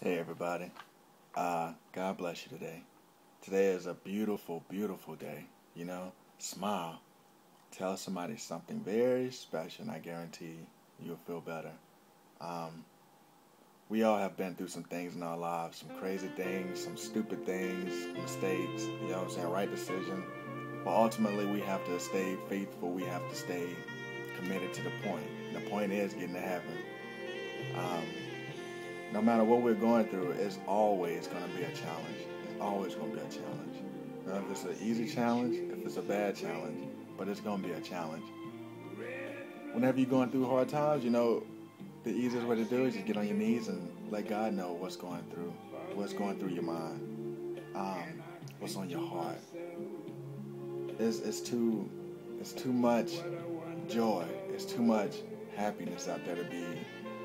Hey everybody. God bless you today. Today is a beautiful, beautiful day. Smile. Tell somebody something very special, and I guarantee you'll feel better. Um, we all have been through some things in our lives, some crazy things, some stupid things, mistakes, right decision. But ultimately, we have to stay faithful. We have to stay committed to the point. And the point is getting to heaven. Um, no matter what we're going through, it's always going to be a challenge. It's always going to be a challenge. Now, if it's an easy challenge, if it's a bad challenge, but it's going to be a challenge. Whenever you're going through hard times, the easiest way to do it is just get on your knees and let God know what's going through your mind, what's on your heart. It's too much joy. It's too much happiness out there to be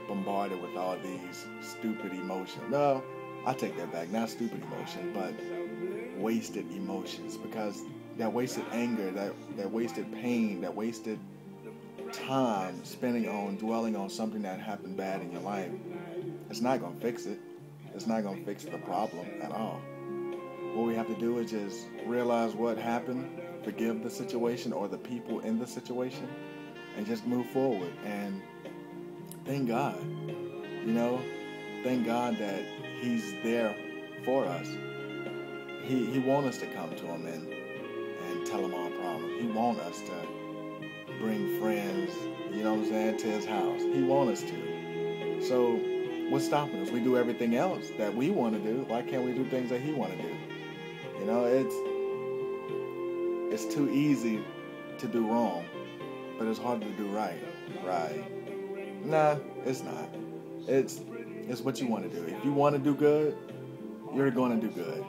bombarded with all these stupid emotions. No, I take that back. Not stupid emotions, but wasted emotions. Because that wasted anger, that wasted pain, that wasted time spending on dwelling on something that happened bad in your life, it's not going to fix it. It's not going to fix the problem at all. What we have to do is just realize what happened, forgive the situation or the people in the situation, and just move forward. And thank God, thank God that He's there for us. He wants us to come to Him and tell Him our problems. He wants us to bring friends, to His house. He wants us to. So what's stopping us? We do everything else that we want to do. Why can't we do things that He want to do? It's too easy to do wrong, but it's harder to do right. Right. Nah, it's not. It's what you want to do. If you want to do good, you're going to do good.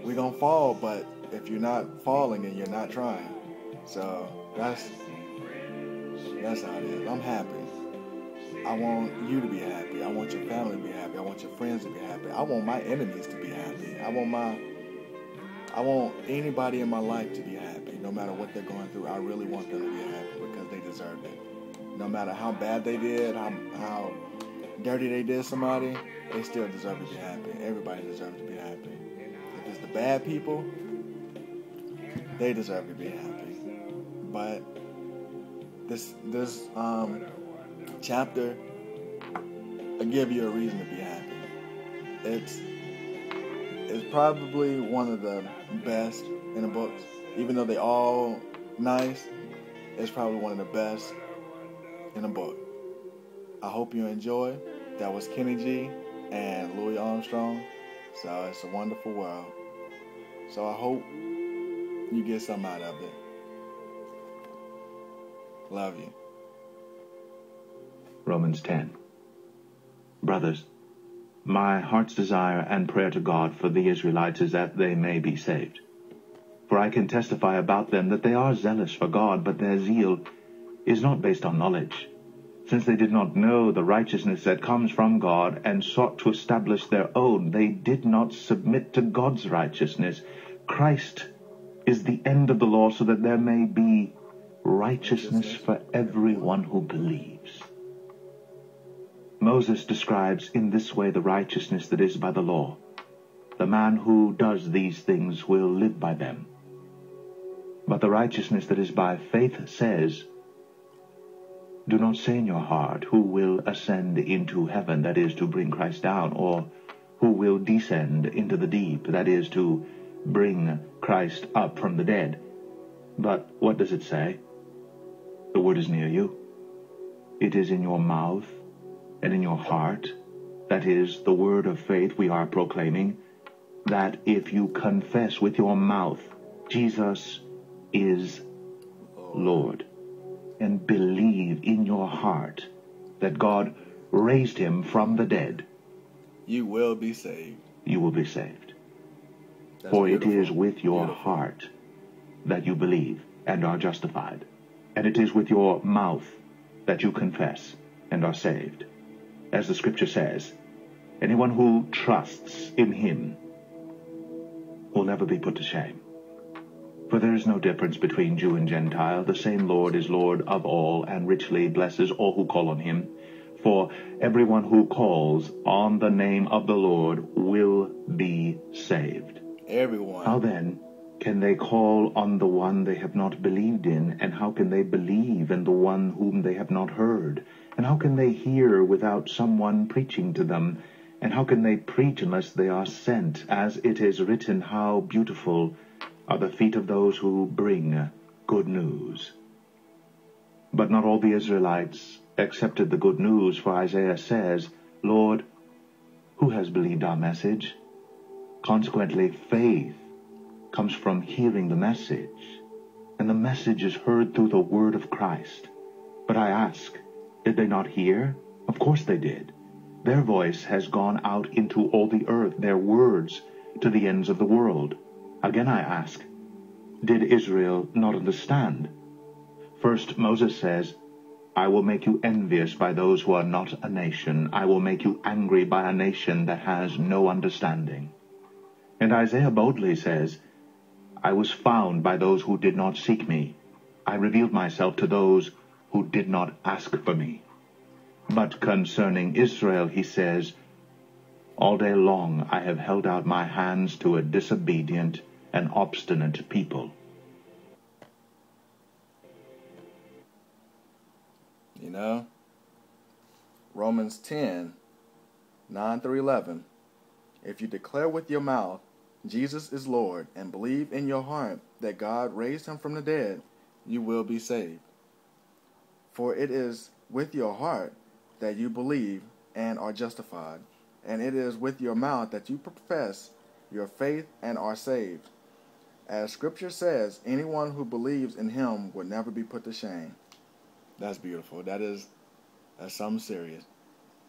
We're going to fall, but if you're not falling and you're not trying. So that's how it is. I'm happy. I want you to be happy. I want your family to be happy. I want your friends to be happy. I want my enemies to be happy. I want anybody in my life to be happy. No matter what they're going through, I really want them to be happy because they deserve it. No matter how bad they did, how dirty they did somebody, they still deserve to be happy. Everybody deserves to be happy. If it's the bad people, they deserve to be happy. But this chapter will give you a reason to be happy. It's probably one of the best in the books. Even though they all nice, it's probably one of the best in a book. I hope you enjoy. That was Kenny G and Louis Armstrong. So it's a wonderful world. So I hope you get something out of it. Love you. Romans 10. Brothers, my heart's desire and prayer to God for the Israelites is that they may be saved. For I can testify about them that they are zealous for God, but their zeal is not based on knowledge, since they did not know the righteousness that comes from God and sought to establish their own. They did not submit to God's righteousness. Christ is the end of the law, so that there may be righteousness for everyone who believes. Moses describes in this way the righteousness that is by the law. The man who does these things will live by them. But the righteousness that is by faith says, do not say in your heart, who will ascend into heaven, that is, to bring Christ down, or who will descend into the deep, that is, to bring Christ up from the dead. But what does it say? The word is near you. It is in your mouth and in your heart. That is the word of faith we are proclaiming, that if you confess with your mouth Jesus is Lord, and believe in your heart that God raised him from the dead, you will be saved. You will be saved. That's For beautiful. it is with your heart that you believe and are justified, and it is with your mouth that you confess and are saved. As the scripture says, anyone who trusts in him will never be put to shame. For there is no difference between Jew and Gentile. The same Lord is Lord of all, and richly blesses all who call on him. For everyone who calls on the name of the Lord will be saved. Everyone. How then can they call on the one they have not believed in? And how can they believe in the one whom they have not heard? And how can they hear without someone preaching to them? And how can they preach unless they are sent? As it is written, how beautiful are the feet of those who bring good news. But not all the Israelites accepted the good news, for Isaiah says, Lord, who has believed our message? Consequently, faith comes from hearing the message, and the message is heard through the word of Christ. But I ask, did they not hear? Of course they did. Their voice has gone out into all the earth, their words to the ends of the world. Again I ask, did Israel not understand? First Moses says, I will make you envious by those who are not a nation. I will make you angry by a nation that has no understanding. And Isaiah boldly says, I was found by those who did not seek me. I revealed myself to those who did not ask for me. But concerning Israel, he says, all day long I have held out my hands to a disobedient and obstinate people. You know, Romans 10, 9 through 11. If you declare with your mouth Jesus is Lord and believe in your heart that God raised him from the dead, you will be saved. For it is with your heart that you believe and are justified, and it is with your mouth that you profess your faith and are saved. As Scripture says, anyone who believes in him will never be put to shame. That's beautiful. That's something serious.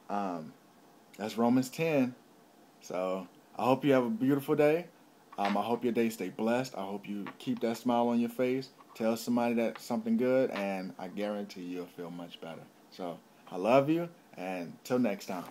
That's Romans 10. So I hope you have a beautiful day. I hope your day stay blessed. I hope you keep that smile on your face. Tell somebody that's something good, and I guarantee you'll feel much better. So I love you, and till next time.